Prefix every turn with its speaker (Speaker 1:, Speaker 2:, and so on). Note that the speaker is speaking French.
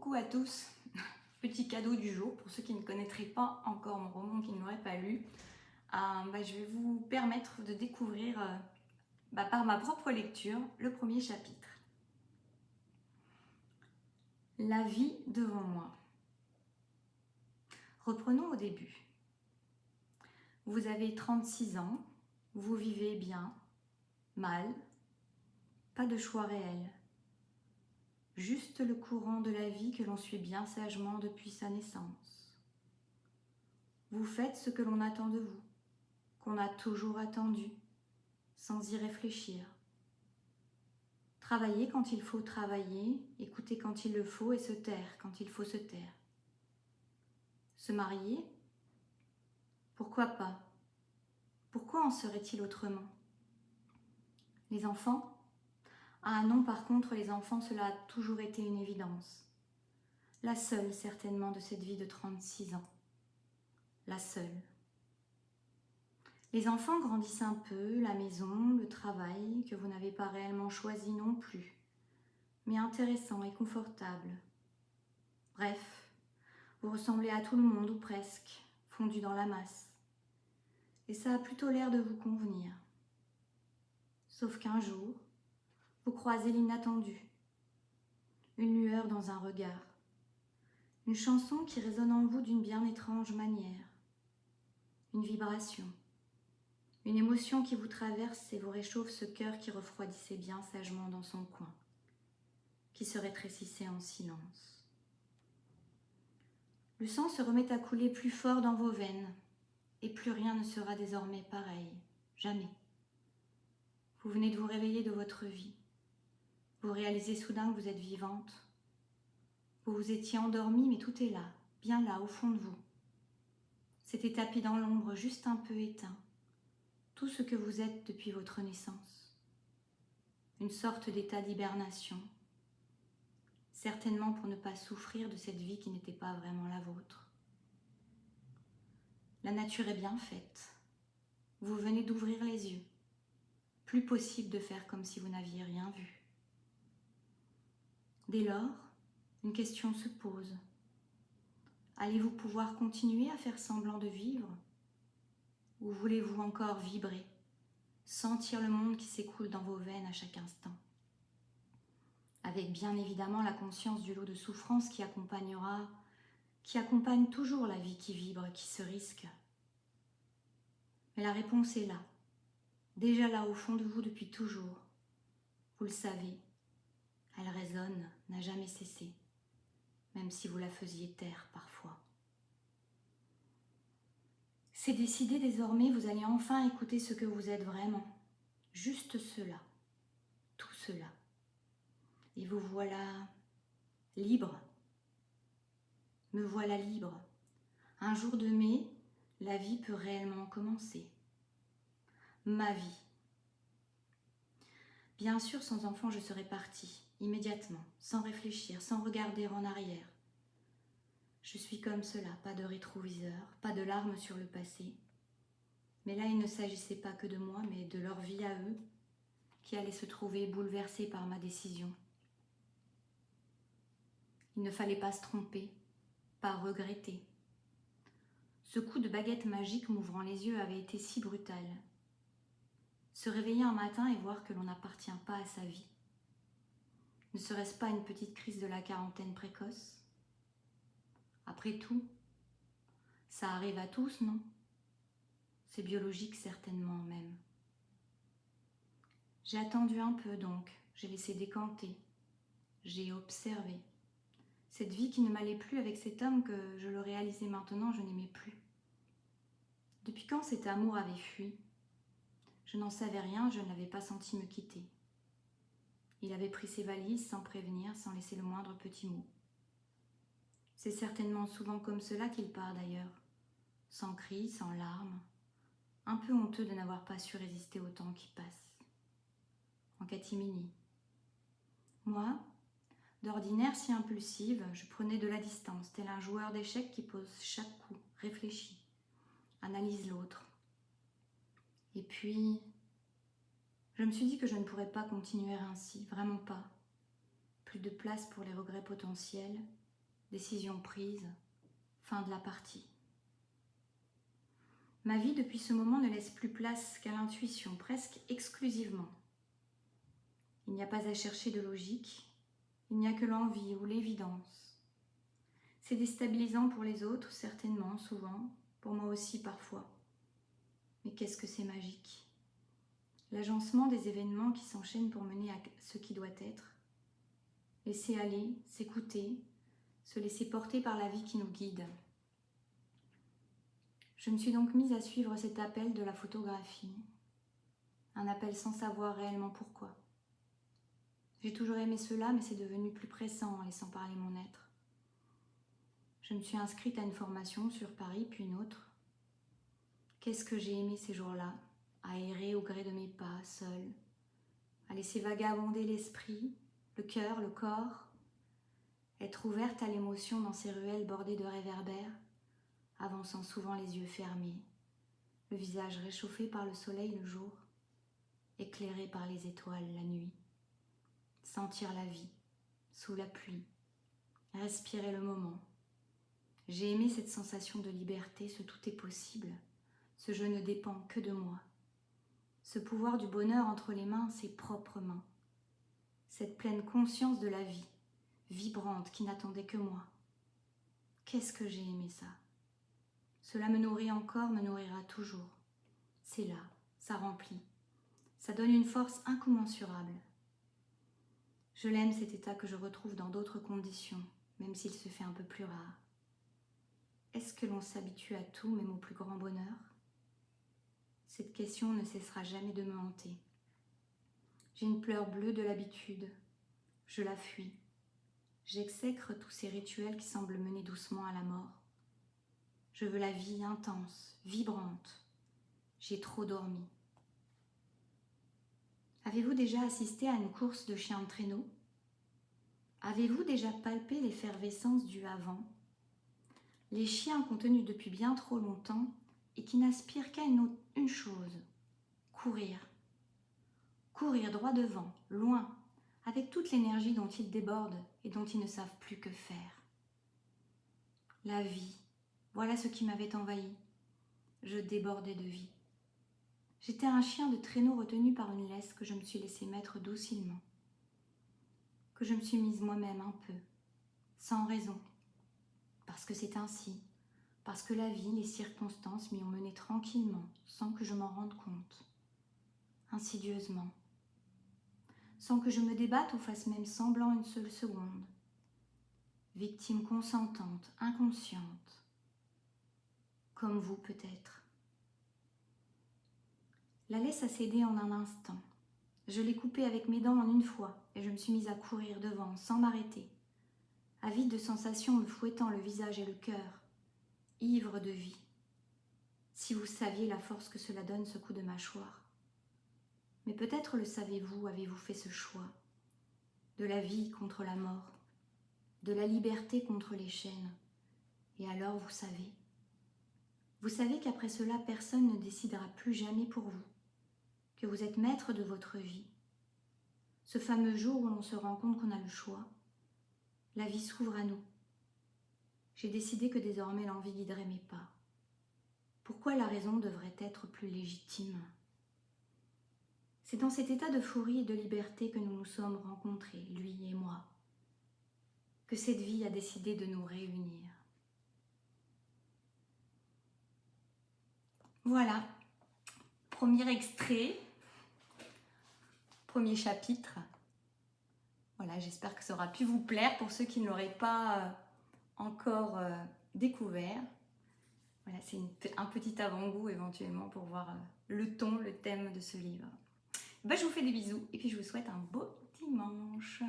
Speaker 1: Coucou à tous, petit cadeau du jour pour ceux qui ne connaîtraient pas encore mon roman, qui ne l'auraient pas lu. Je vais vous permettre de découvrir par ma propre lecture le premier chapitre. La vie devant moi. Reprenons au début. Vous avez 36 ans, vous vivez bien, mal, pas de choix réel. Juste le courant de la vie que l'on suit bien sagement depuis sa naissance. Vous faites ce que l'on attend de vous, qu'on a toujours attendu, sans y réfléchir. Travailler quand il faut travailler, écouter quand il le faut et se taire quand il faut se taire. Se marier? Pourquoi pas? Pourquoi en serait-il autrement? Les enfants? Ah non, par contre, les enfants, cela a toujours été une évidence. La seule, certainement, de cette vie de 36 ans. La seule. Les enfants grandissent un peu, la maison, le travail, que vous n'avez pas réellement choisi non plus, mais intéressant et confortable. Bref, vous ressemblez à tout le monde, ou presque, fondu dans la masse. Et ça a plutôt l'air de vous convenir. Sauf qu'un jour, vous croisez l'inattendu. Une lueur dans un regard. Une chanson qui résonne en vous d'une bien étrange manière. Une vibration. Une émotion qui vous traverse et vous réchauffe ce cœur qui refroidissait bien sagement dans son coin, qui se rétrécissait en silence. Le sang se remet à couler plus fort dans vos veines, et plus rien ne sera désormais pareil, jamais. Vous venez de vous réveiller de votre vie. Vous réalisez soudain que vous êtes vivante. Vous vous étiez endormie, mais tout est là, bien là, au fond de vous. C'était tapis dans l'ombre, juste un peu éteint. Tout ce que vous êtes depuis votre naissance. Une sorte d'état d'hibernation. Certainement pour ne pas souffrir de cette vie qui n'était pas vraiment la vôtre. La nature est bien faite. Vous venez d'ouvrir les yeux. Plus possible de faire comme si vous n'aviez rien vu. Dès lors, une question se pose. Allez-vous pouvoir continuer à faire semblant de vivre? Ou voulez-vous encore vibrer, sentir le monde qui s'écoule dans vos veines à chaque instant? Avec bien évidemment la conscience du lot de souffrance qui accompagne toujours la vie qui vibre, qui se risque. Mais la réponse est là, déjà là au fond de vous depuis toujours. Vous le savez, elle résonne, n'a jamais cessé, même si vous la faisiez taire parfois. C'est décidé désormais, vous allez enfin écouter ce que vous êtes vraiment. Juste cela, tout cela. Et vous voilà libre. Me voilà libre. Un jour de mai, la vie peut réellement commencer. Ma vie. Bien sûr, sans enfant, je serais partie, immédiatement, sans réfléchir, sans regarder en arrière. Je suis comme cela, pas de rétroviseur, pas de larmes sur le passé. Mais là, il ne s'agissait pas que de moi, mais de leur vie à eux, qui allait se trouver bouleversée par ma décision. Il ne fallait pas se tromper, pas regretter. Ce coup de baguette magique m'ouvrant les yeux avait été si brutal. Se réveiller un matin et voir que l'on n'appartient pas à sa vie. Ne serait-ce pas une petite crise de la quarantaine précoce? Après tout, ça arrive à tous, non? C'est biologique certainement même. J'ai attendu un peu donc, j'ai laissé décanter, j'ai observé. Cette vie qui ne m'allait plus avec cet homme que je le réalisais maintenant, je n'aimais plus. Depuis quand cet amour avait fui? Je n'en savais rien, je ne l'avais pas senti me quitter. Il avait pris ses valises sans prévenir, sans laisser le moindre petit mot. C'est certainement souvent comme cela qu'il part d'ailleurs, sans cris, sans larmes, un peu honteux de n'avoir pas su résister au temps qui passe. En catimini. Moi, d'ordinaire si impulsive, je prenais de la distance, tel un joueur d'échecs qui pose chaque coup, réfléchit, analyse l'autre. Et puis, je me suis dit que je ne pourrais pas continuer ainsi, vraiment pas. Plus de place pour les regrets potentiels, décision prise, fin de la partie. Ma vie depuis ce moment ne laisse plus place qu'à l'intuition, presque exclusivement. Il n'y a pas à chercher de logique, il n'y a que l'envie ou l'évidence. C'est déstabilisant pour les autres, certainement, souvent, pour moi aussi parfois. Mais qu'est-ce que c'est magique? L'agencement des événements qui s'enchaînent pour mener à ce qui doit être. Laisser aller, s'écouter, se laisser porter par la vie qui nous guide. Je me suis donc mise à suivre cet appel de la photographie, un appel sans savoir réellement pourquoi. J'ai toujours aimé cela, mais c'est devenu plus pressant en laissant parler mon être. Je me suis inscrite à une formation sur Paris, puis une autre. Qu'est-ce que j'ai aimé ces jours-là, à errer au gré de mes pas, seule, à laisser vagabonder l'esprit, le cœur, le corps, être ouverte à l'émotion dans ces ruelles bordées de réverbères, avançant souvent les yeux fermés, le visage réchauffé par le soleil le jour, éclairé par les étoiles la nuit. Sentir la vie, sous la pluie, respirer le moment. J'ai aimé cette sensation de liberté, ce tout est possible, ce je ne dépends que de moi. Ce pouvoir du bonheur entre les mains, ses propres mains. Cette pleine conscience de la vie, vibrante, qui n'attendait que moi. Qu'est-ce que j'ai aimé ça? Cela me nourrit encore, me nourrira toujours. C'est là, ça remplit. Ça donne une force incommensurable. Je l'aime cet état que je retrouve dans d'autres conditions, même s'il se fait un peu plus rare. Est-ce que l'on s'habitue à tout, même au plus grand bonheur? Cette question ne cessera jamais de me hanter. J'ai une peur bleue de l'habitude. Je la fuis. J'exècre tous ces rituels qui semblent mener doucement à la mort. Je veux la vie intense, vibrante. J'ai trop dormi. Avez-vous déjà assisté à une course de chiens de traîneau? Avez-vous déjà palpé l'effervescence du avant? Les chiens contenus depuis bien trop longtemps et qui n'aspirent qu'à une chose, courir. Courir droit devant, loin, avec toute l'énergie dont ils débordent et dont ils ne savent plus que faire. La vie, voilà ce qui m'avait envahi. Je débordais de vie. J'étais un chien de traîneau retenu par une laisse que je me suis laissé mettre docilement, que je me suis mise moi-même un peu, sans raison, parce que c'est ainsi, parce que la vie, les circonstances m'y ont mené tranquillement, sans que je m'en rende compte, insidieusement, sans que je me débatte ou fasse même semblant une seule seconde, victime consentante, inconsciente, comme vous peut-être. La laisse a cédé en un instant. Je l'ai coupée avec mes dents en une fois et je me suis mise à courir devant, sans m'arrêter, avide de sensations me fouettant le visage et le cœur, ivre de vie. Si vous saviez la force que cela donne, ce coup de mâchoire. Mais peut-être le savez-vous, avez-vous fait ce choix de la vie contre la mort, de la liberté contre les chaînes. Et alors vous savez. Vous savez qu'après cela, personne ne décidera plus jamais pour vous, que vous êtes maître de votre vie. Ce fameux jour où l'on se rend compte qu'on a le choix, la vie s'ouvre à nous. J'ai décidé que désormais l'envie guiderait mes pas. Pourquoi la raison devrait être plus légitime? C'est dans cet état d'euphorie et de liberté que nous nous sommes rencontrés, lui et moi, que cette vie a décidé de nous réunir. Voilà, premier extrait, premier chapitre. Voilà, j'espère que ça aura pu vous plaire pour ceux qui ne l'auraient pas encore découvert. Voilà, c'est un petit avant-goût éventuellement pour voir le ton, le thème de ce livre. Je vous fais des bisous et puis je vous souhaite un beau dimanche.